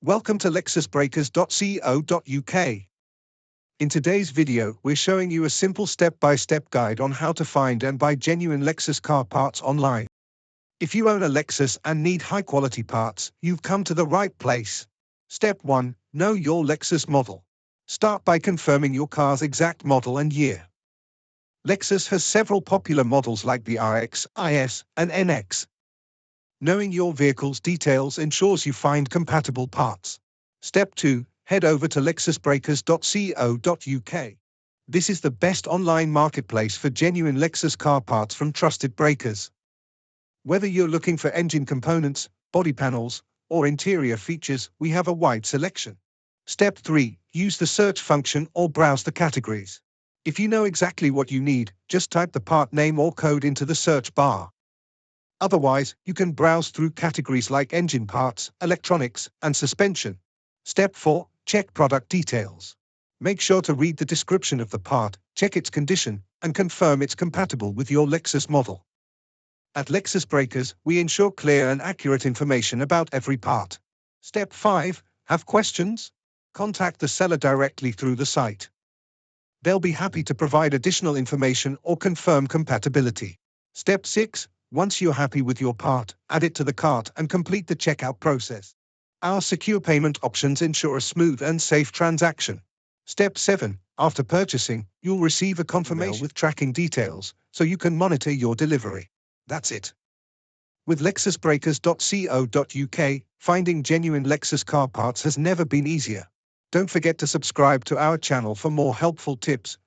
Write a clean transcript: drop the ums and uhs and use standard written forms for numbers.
Welcome to lexusbreakers.co.uk. In today's video, we're showing you a simple step-by-step guide on how to find and buy genuine Lexus car parts online. If you own a Lexus and need high-quality parts, you've come to the right place. Step 1. Know your Lexus model. Start by confirming your car's exact model and year. Lexus has several popular models like the RX, IS, and NX. Knowing your vehicle's details ensures you find compatible parts. Step 2. Head over to lexusbreakers.co.uk. This is the best online marketplace for genuine Lexus car parts from trusted breakers. Whether you're looking for engine components, body panels, or interior features, we have a wide selection. Step 3. Use the search function or browse the categories. If you know exactly what you need, just type the part name or code into the search bar. Otherwise, you can browse through categories like engine parts, electronics, and suspension. Step 4. Check product details. Make sure to read the description of the part, check its condition, and confirm it's compatible with your Lexus model. At Lexus Breakers, we ensure clear and accurate information about every part. Step 5. Have questions? Contact the seller directly through the site. They'll be happy to provide additional information or confirm compatibility. Step 6. Once you're happy with your part, add it to the cart and complete the checkout process. Our secure payment options ensure a smooth and safe transaction. Step 7. After purchasing, you'll receive a confirmation with tracking details, so you can monitor your delivery. That's it. With lexusbreakers.co.uk, finding genuine Lexus car parts has never been easier. Don't forget to subscribe to our channel for more helpful tips,